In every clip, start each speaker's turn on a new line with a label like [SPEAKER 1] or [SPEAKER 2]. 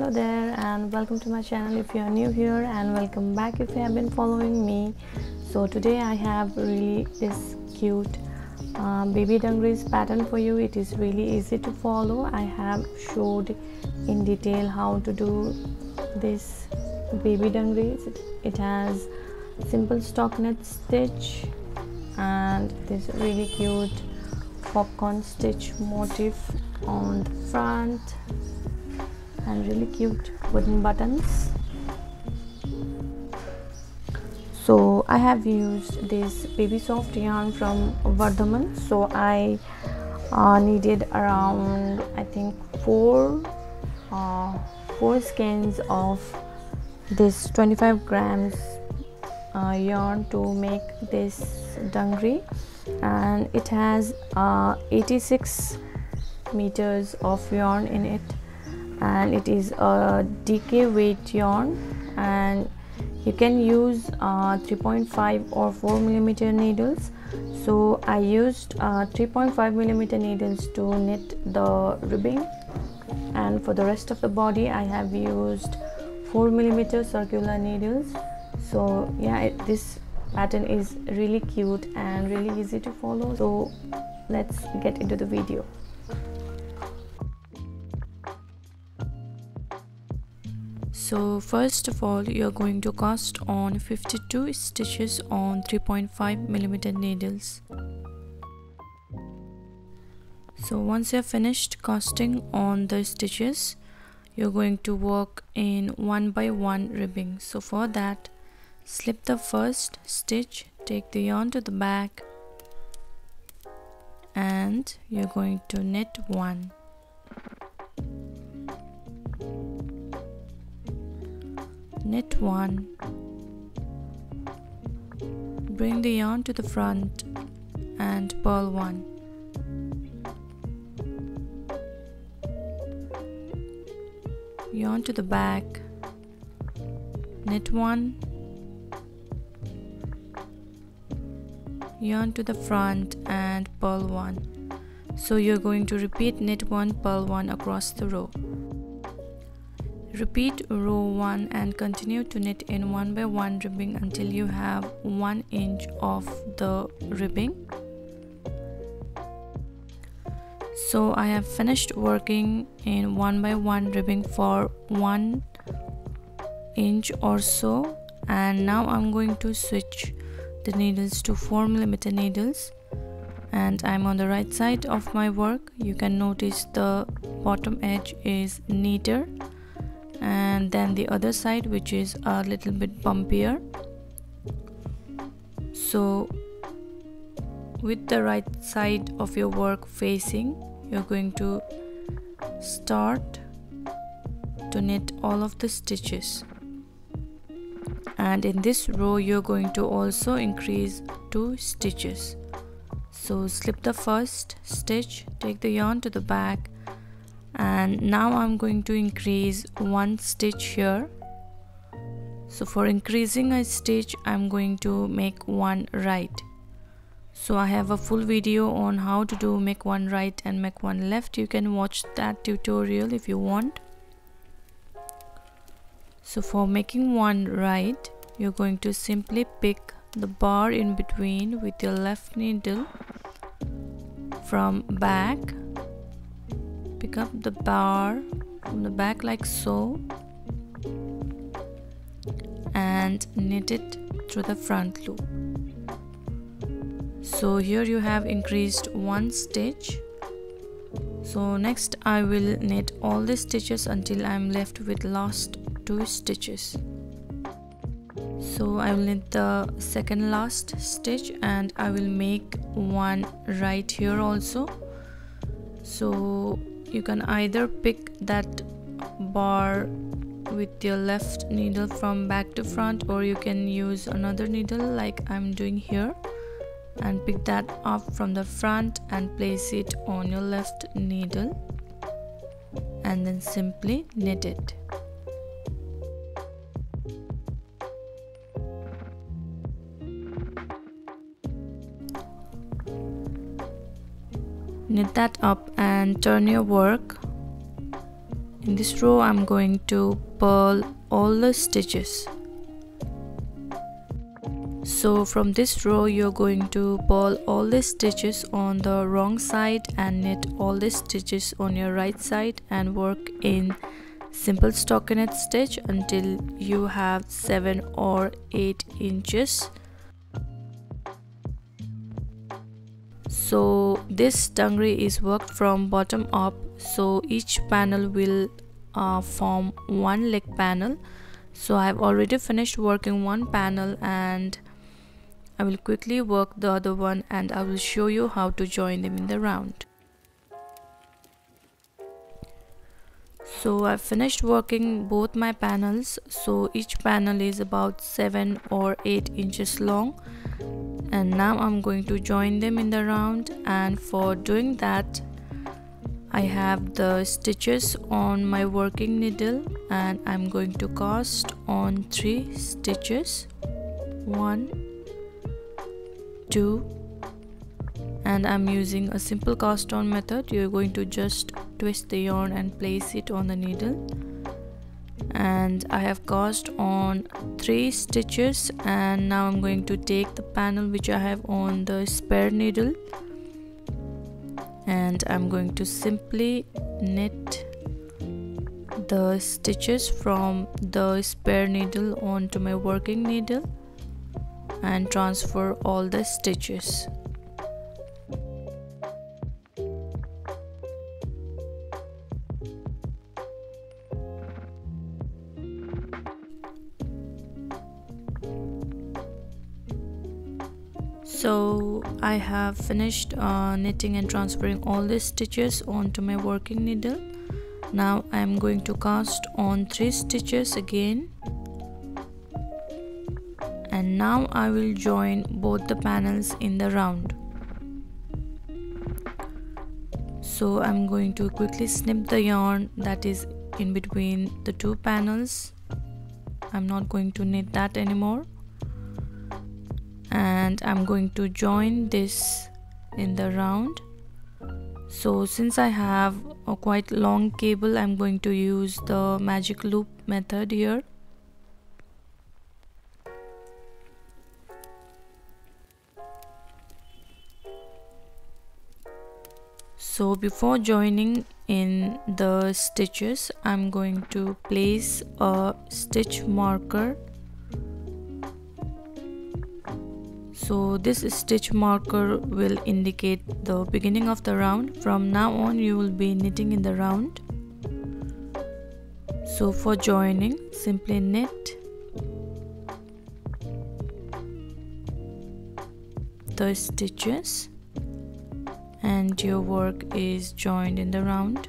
[SPEAKER 1] Hello there and welcome to my channel if you are new here, and welcome back if you have been following me. So today I have really this cute baby dungarees pattern for you. It is really easy to follow. I have showed in detail how to do this baby dungarees. It has simple stockinette stitch and this really cute popcorn stitch motif on the front and really cute wooden buttons. So I have used this baby soft yarn from Vardhaman. So I needed around, I think, four skeins of this 25 grams yarn to make this dungaree, and it has 86 meters of yarn in it, and it is a DK weight yarn, and you can use 3.5 or 4 millimeter needles. So I used 3.5 millimeter needles to knit the ribbing, and for the rest of the body I have used 4 millimeter circular needles. So yeah, this pattern is really cute and really easy to follow. So let's get into the video. So first of all, you're going to cast on 52 stitches on 3.5 millimeter needles. So once you're finished casting on the stitches, you're going to work in 1 by 1 ribbing. So for that, slip the first stitch, take the yarn to the back, and you're going to knit 1. Knit 1, bring the yarn to the front and purl 1. Yarn to the back, knit 1, yarn to the front and purl 1. So you're going to repeat knit 1, purl 1 across the row. Repeat row 1 and continue to knit in 1 by 1 ribbing until you have 1 inch of the ribbing. So I have finished working in 1 by 1 ribbing for 1 inch or so, and now I'm going to switch the needles to 4 millimeter needles, and I'm on the right side of my work. You can notice the bottom edge is neater, and then the other side, which is a little bit bumpier. So with the right side of your work facing, you're going to start to knit all of the stitches, and in this row you're going to also increase 2 stitches. So slip the first stitch, take the yarn to the back, and now I'm going to increase 1 stitch here. So for increasing a stitch, I'm going to make 1 right. So I have a full video on how to do make 1 right and make 1 left. You can watch that tutorial if you want. So for making 1 right, you're going to simply pick the bar in between with your left needle from back. Pick up the bar from the back like so and knit it through the front loop. So here you have increased 1 stitch. So next I will knit all the stitches until I'm left with last 2 stitches. So I will knit the second last stitch and I will make 1 right here also. So you can either pick that bar with your left needle from back to front, or you can use another needle like I'm doing here and pick that up from the front and place it on your left needle and then simply knit it. Knit that up and turn your work In this row I'm going to purl all the stitches. So from this row you're going to purl all the stitches on the wrong side and knit all the stitches on your right side and work in simple stockinette stitch until you have 7 or 8 inches. So this dungaree is worked from bottom up, so each panel will form one leg panel. So I have already finished working one panel and I will quickly work the other one and I will show you how to join them in the round. So I've finished working both my panels. So each panel is about 7 or 8 inches long, and now I'm going to join them in the round. And for doing that, I have the stitches on my working needle and I'm going to cast on 3 stitches. 1, 2, and I'm using a simple cast on method. You're going to just twist the yarn and place it on the needle, and I have cast on 3 stitches. And now I'm going to take the panel which I have on the spare needle and I'm going to simply knit the stitches from the spare needle onto my working needle and transfer all the stitches. So I have finished knitting and transferring all the stitches onto my working needle. Now I am going to cast on 3 stitches again, and now I will join both the panels in the round. So I'm going to quickly snip the yarn that is in between the 2 panels. I'm not going to knit that anymore, and I'm going to join this in the round. So since I have a quite long cable, I'm going to use the magic loop method here. So before joining in the stitches, I'm going to place a stitch marker. So this stitch marker will indicate the beginning of the round. From now on you will be knitting in the round. So for joining, simply knit the stitches and your work is joined in the round.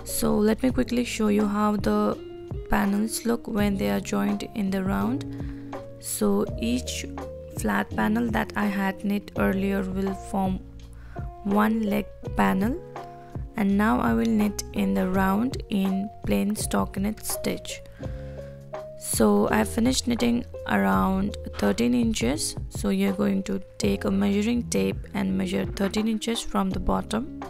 [SPEAKER 1] So let me quickly show you how the panels look when they are joined in the round. So each flat panel that I had knit earlier will form one leg panel, and now I will knit in the round in plain stockinette stitch. So I have finished knitting around 13 inches. So you're going to take a measuring tape and measure 13 inches from the bottom.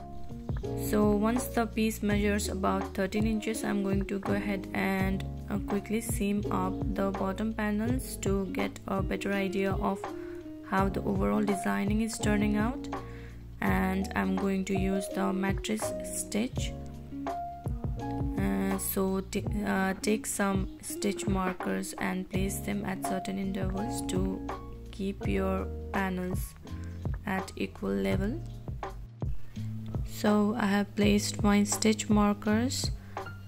[SPEAKER 1] So once the piece measures about 13 inches, I'm going to go ahead and quickly seam up the bottom panels to get a better idea of how the overall designing is turning out. And I'm going to use the matrix stitch. So take some stitch markers and place them at certain intervals to keep your panels at equal level. So I have placed my stitch markers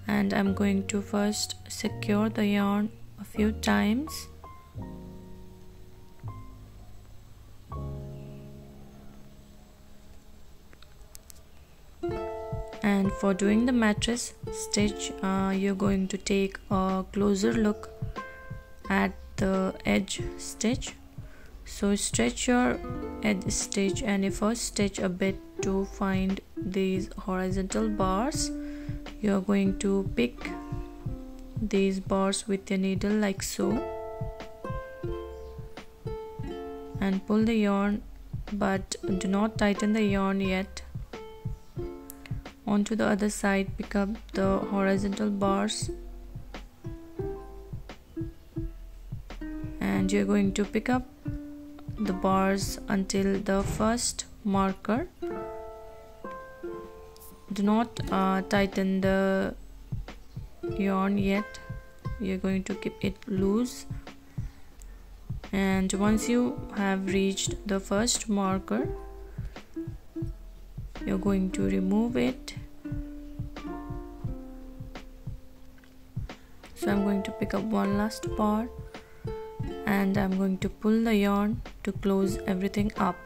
[SPEAKER 1] and I'm going to first secure the yarn a few times. And for doing the mattress stitch, you're going to take a closer look at the edge stitch. So stretch your edge stitch and you first stitch a bit to find these horizontal bars. You're going to pick these bars with your needle like so and pull the yarn, but do not tighten the yarn yet. onto the other side, pick up the horizontal bars, and you're going to pick up the bars until the first marker. Do not tighten the yarn yet, you're going to keep it loose. And once you have reached the first marker, you're going to remove it. So I'm going to pick up one last bar and I'm going to pull the yarn to close everything up.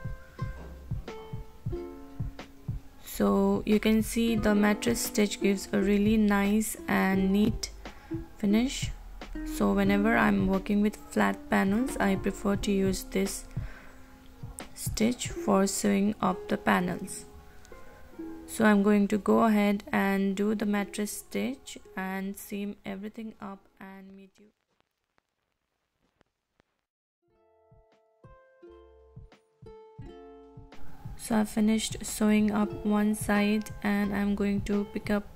[SPEAKER 1] So you can see the mattress stitch gives a really nice and neat finish. So whenever I'm working with flat panels, I prefer to use this stitch for sewing up the panels. So I'm going to go ahead and do the mattress stitch and seam everything up and meet you. So I finished sewing up one side and I'm going to pick up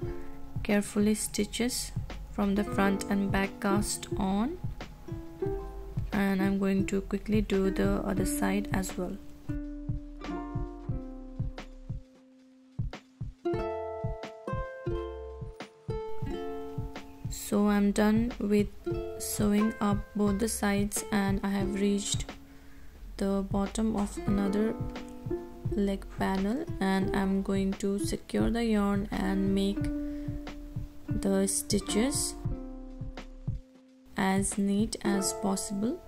[SPEAKER 1] carefully stitches from the front and back cast on, and I'm going to quickly do the other side as well. So I'm done with sewing up both the sides and I have reached the bottom of another leg panel, and I'm going to secure the yarn and make the stitches as neat as possible.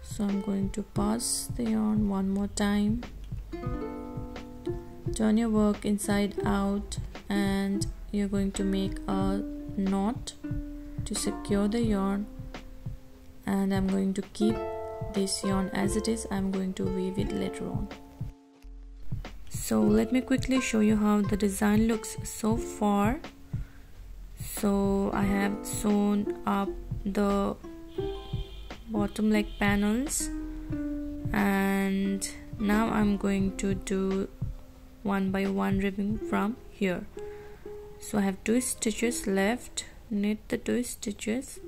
[SPEAKER 1] So I'm going to pass the yarn one more time, turn your work inside out, and you're going to make a knot to secure the yarn, and I'm going to keep this yarn as it is. I'm going to weave it later on. So let me quickly show you how the design looks so far. So I have sewn up the bottom leg panels, and now I'm going to do one by one ribbing from here. So I have 2 stitches left, knit the 2 stitches,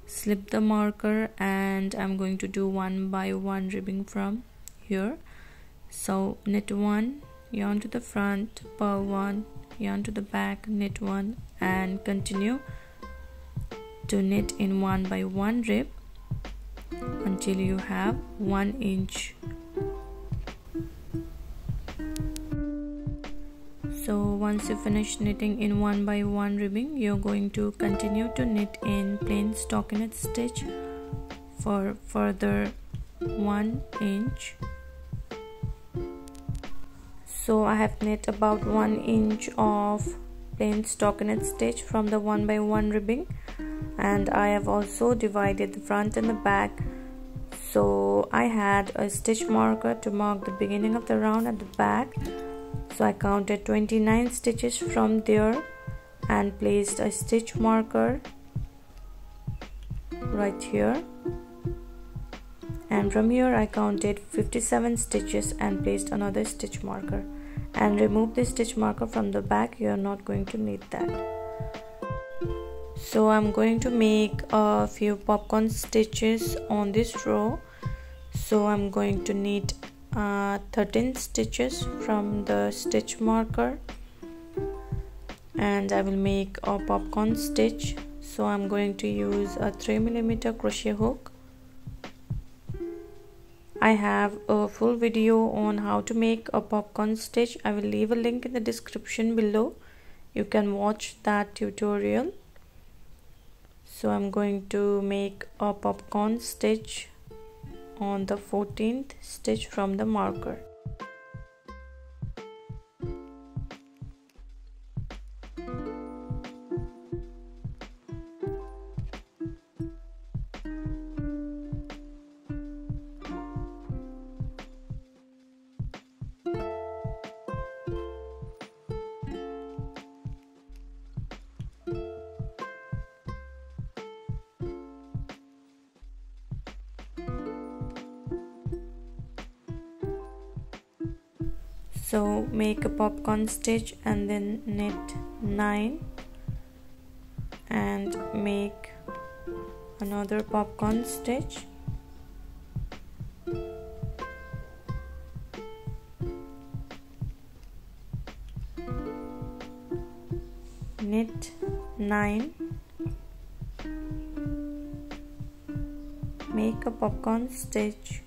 [SPEAKER 1] slip the marker, and I'm going to do one by one ribbing from here. So knit 1, yarn to the front, purl 1, yarn to the back, knit 1, and continue to knit in one by one rib until you have 1 inch. So once you finish knitting in one by one ribbing, you're going to continue to knit in plain stockinette stitch for further 1 inch. So I have knit about 1 inch of plain stockinette stitch from the one by one ribbing, and I have also divided the front and the back. So I had a stitch marker to mark the beginning of the round at the back. So I counted 29 stitches from there and placed a stitch marker right here, and from here I counted 57 stitches and placed another stitch marker, and remove the stitch marker from the back. You are not going to need that. So I'm going to make a few popcorn stitches on this row. So I'm going to knit 13 stitches from the stitch marker, and I will make a popcorn stitch. So I'm going to use a 3mm crochet hook. I have a full video on how to make a popcorn stitch. I will leave a link in the description below. You can watch that tutorial. So I'm going to make a popcorn stitch on the 14th stitch from the marker. So make a popcorn stitch and then knit 9 and make another popcorn stitch. Knit 9, make a popcorn stitch,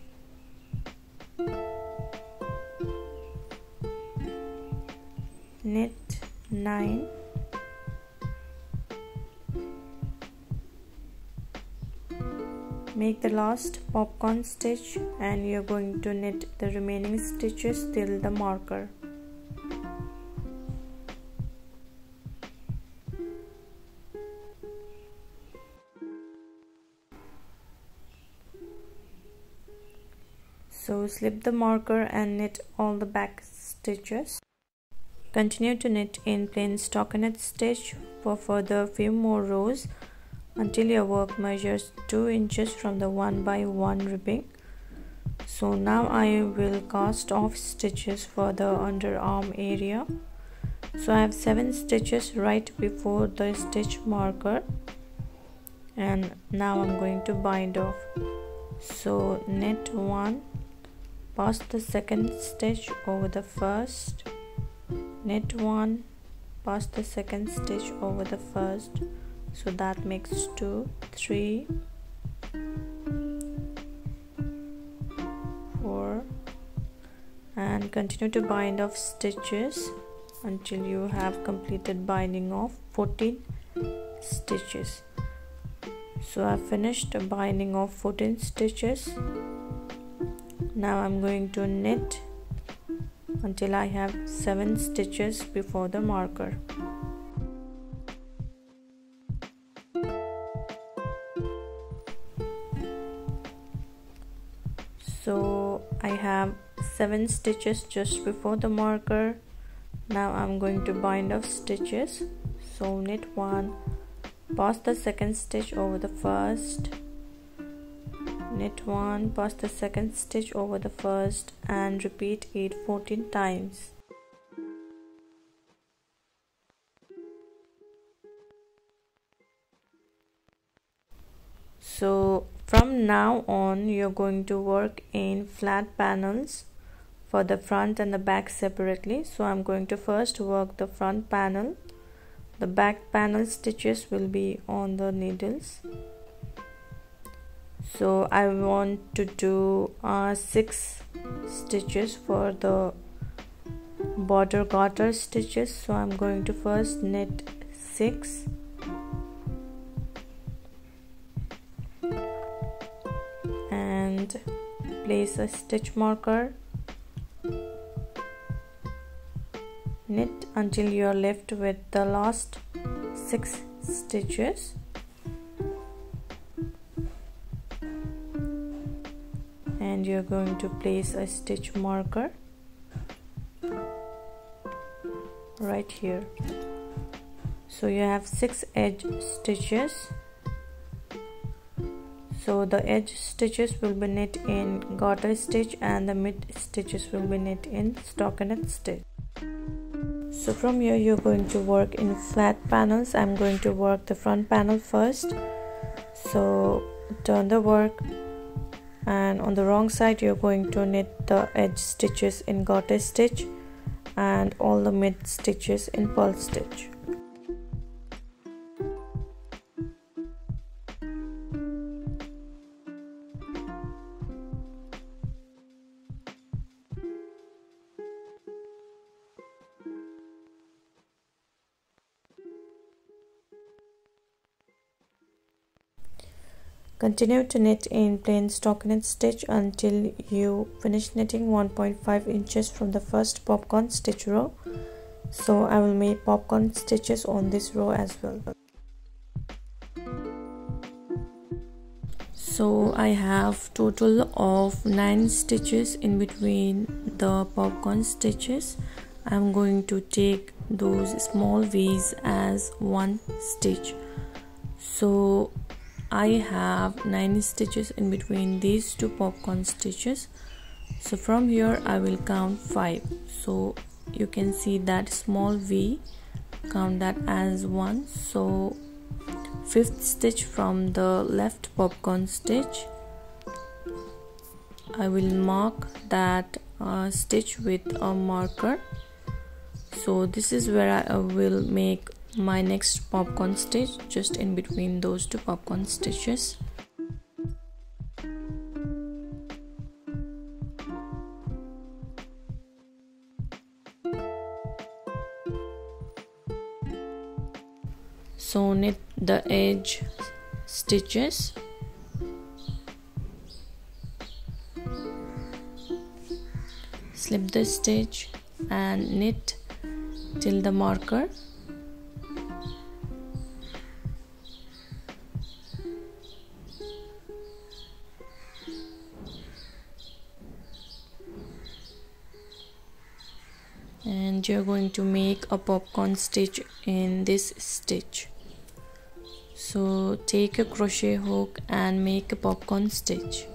[SPEAKER 1] knit 9, make the last popcorn stitch, and you're going to knit the remaining stitches till the marker. So slip the marker and knit all the back stitches. Continue to knit in plain stockinette stitch for further few more rows until your work measures 2 inches from the 1 by 1 ribbing. So now I will cast off stitches for the underarm area. So I have 7 stitches right before the stitch marker, and now I'm going to bind off. So knit 1, pass the second stitch over the first, knit 1, pass the second stitch over the first, so that makes 2, 3, 4, and continue to bind off stitches until you have completed binding off 14 stitches. So I finished binding off 14 stitches. Now I'm going to knit until I have 7 stitches before the marker. So I have 7 stitches just before the marker. Now I'm going to bind off stitches. So knit 1, pass the second stitch over the first, knit 1, pass the second stitch over the first, and repeat it 14 times. So from now on you're going to work in flat panels for the front and the back separately. So I'm going to first work the front panel. The back panel stitches will be on the needles. So I want to do 6 stitches for the border garter stitches. So I'm going to first knit 6, and place a stitch marker, knit until you are left with the last 6 stitches. And you're going to place a stitch marker right here. So you have 6 edge stitches. So the edge stitches will be knit in garter stitch and the mid stitches will be knit in stockinette stitch. So from here you're going to work in flat panels. I'm going to work the front panel first. So turn the work, and on the wrong side you're going to knit the edge stitches in garter stitch and all the mid stitches in purl stitch. Continue to knit in plain stockinette stitch until you finish knitting 1.5 inches from the first popcorn stitch row. So I will make popcorn stitches on this row as well. So I have total of 9 stitches in between the popcorn stitches. I'm going to take those small V's as 1 stitch. So I have 9 stitches in between these 2 popcorn stitches. So from here I will count 5. So you can see that small V, count that as 1. So 5th stitch from the left popcorn stitch, I will mark that stitch with a marker. So this is where I will make my next popcorn stitch, just in between those two popcorn stitches. So knit the edge stitches, slip the stitch and knit till the marker. And you're going to make a popcorn stitch in this stitch. So take a crochet hook and make a popcorn stitch.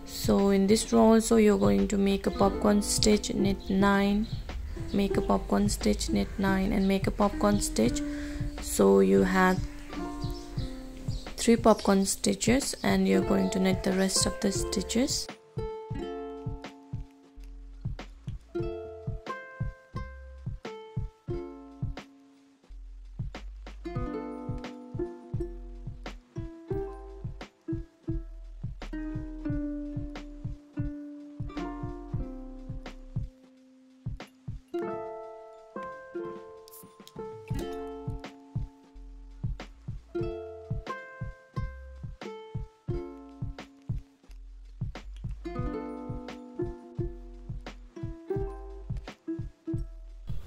[SPEAKER 1] So in this row also you're going to make a popcorn stitch, knit 9, make a popcorn stitch, knit 9 and make a popcorn stitch. So you have 3 popcorn stitches and you're going to knit the rest of the stitches.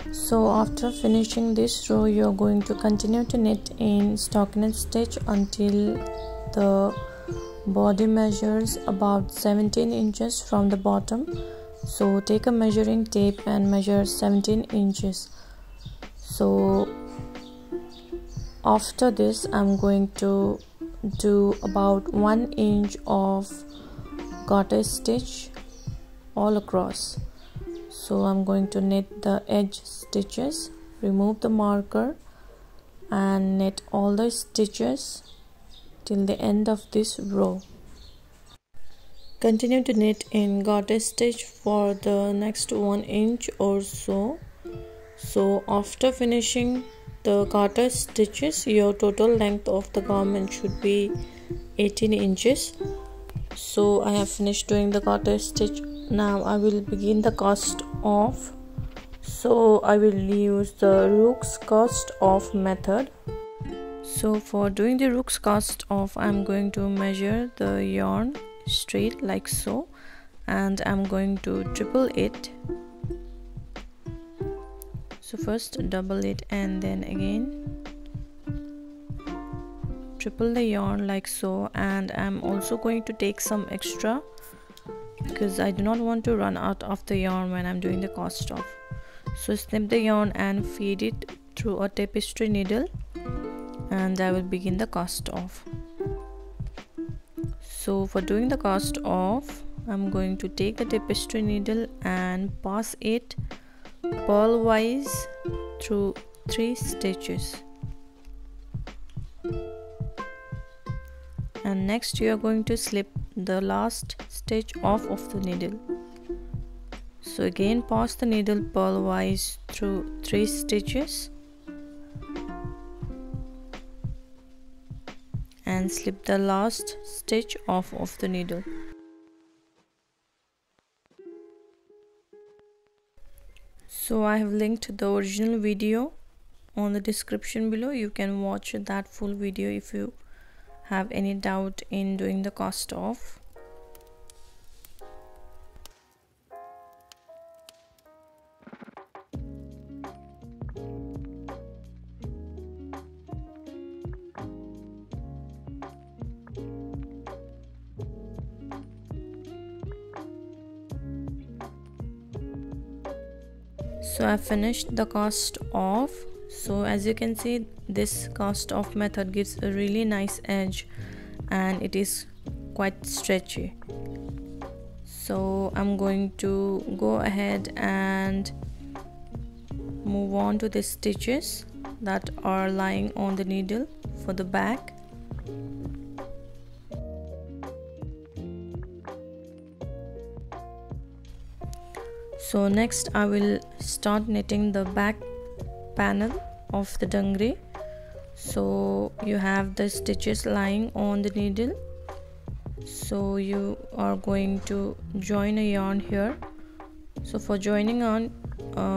[SPEAKER 1] So after finishing this row, you're going to continue to knit in stockinette stitch until the body measures about 17 inches from the bottom. So take a measuring tape and measure 17 inches. So after this I'm going to do about 1 inch of garter stitch all across. So I'm going to knit the edge stitches, remove the marker and knit all the stitches till the end of this row. Continue to knit in garter stitch for the next 1 inch or so. So after finishing the garter stitches, your total length of the garment should be 18 inches. So I have finished doing the garter stitch. Now I will begin the cast off. So I will use the Rook's cast off method. So for doing the Rook's cast off, I'm going to measure the yarn straight like so, and I'm going to triple it. So first double it and then again triple the yarn like so, and I'm also going to take some extra because I do not want to run out of the yarn when I'm doing the cast off. So snip the yarn and feed it through a tapestry needle and I will begin the cast off. So for doing the cast off, I'm going to take the tapestry needle and pass it purlwise through 3 stitches. And next you are going to slip the last stitch off of the needle. So again pass the needle purlwise through 3 stitches and slip the last stitch off of the needle. So I have linked the original video on the description below. You can watch that full video if you have any doubt in doing the cast off. So I finished the cast off. So as you can see, this cast off method gives a really nice edge and it is quite stretchy. So I'm going to go ahead and move on to the stitches that are lying on the needle for the back. So next I will start knitting the back panel of the dungaree. So you have the stitches lying on the needle, so you are going to join a yarn here. So for joining on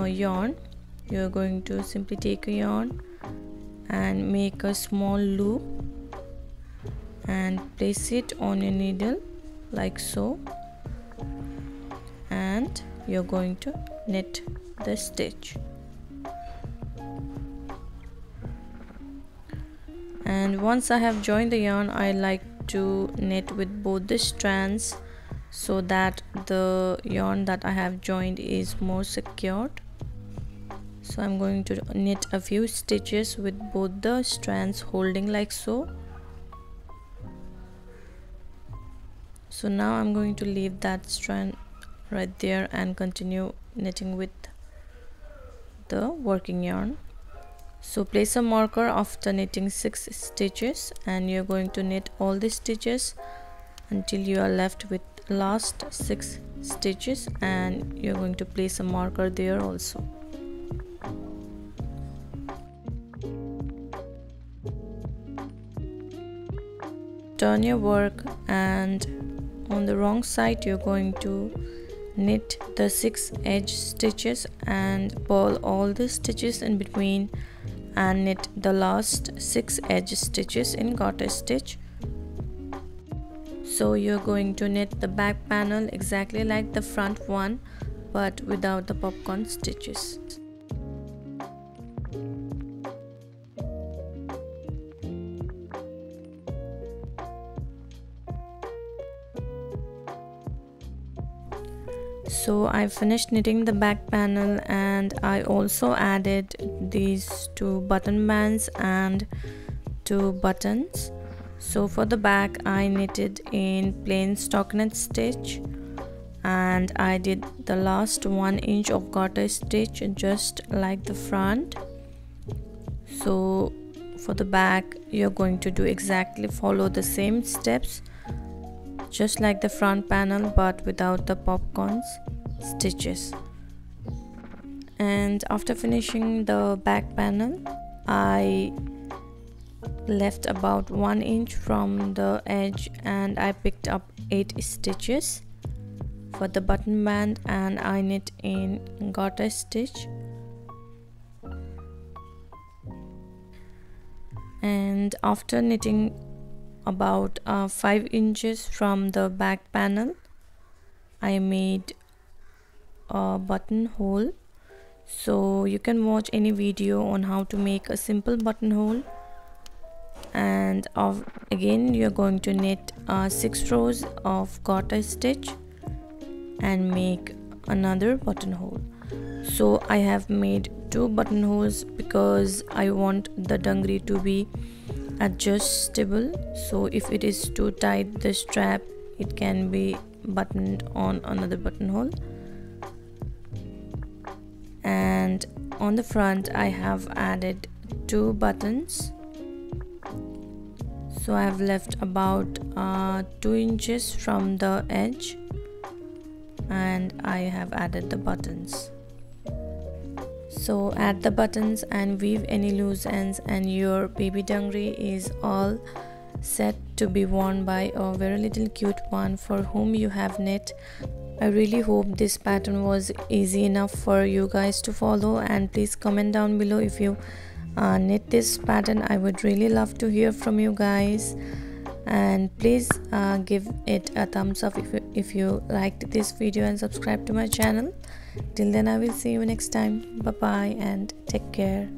[SPEAKER 1] yarn, you are going to simply take a yarn and make a small loop and place it on your needle like so, and you're going to knit the stitch. And once I have joined the yarn, I like to knit with both the strands so that the yarn that I have joined is more secured. So I'm going to knit a few stitches with both the strands holding like so. So now I'm going to leave that strand right there and continue knitting with the working yarn. So place a marker after knitting 6 stitches, and you're going to knit all the stitches until you are left with last 6 stitches, and you're going to place a marker there also. Turn your work, and on the wrong side you're going to knit the 6 edge stitches and purl all the stitches in between and knit the last 6 edge stitches in garter stitch. So you're going to knit the back panel exactly like the front one, but without the popcorn stitches. So I finished knitting the back panel, and I also added these 2 button bands and 2 buttons. So for the back I knitted in plain stockinette stitch, and I did the last 1 inch of garter stitch just like the front. So for the back you're going to do exactly follow the same steps just like the front panel, but without the popcorns stitches. And after finishing the back panel, I left about 1 inch from the edge, and I picked up 8 stitches for the button band, and I knit in garter stitch. And after knitting about 5 inches from the back panel, I made a buttonhole. So you can watch any video on how to make a simple buttonhole. And again you're going to knit 6 rows of garter stitch and make another buttonhole. So I have made 2 buttonholes because I want the dungaree to be adjustable. So if it is too tight, the strap, it can be buttoned on another buttonhole. And on the front I have added 2 buttons. So I have left about 2 inches from the edge, and I have added the buttons. So add the buttons and weave any loose ends, and your baby dungaree is all set to be worn by a very little cute one for whom you have knit. I really hope this pattern was easy enough for you guys to follow, and please comment down below if you knit this pattern. I would really love to hear from you guys, and please give it a thumbs up if you liked this video, and subscribe to my channel. Till then, I will see you next time. Bye bye and take care.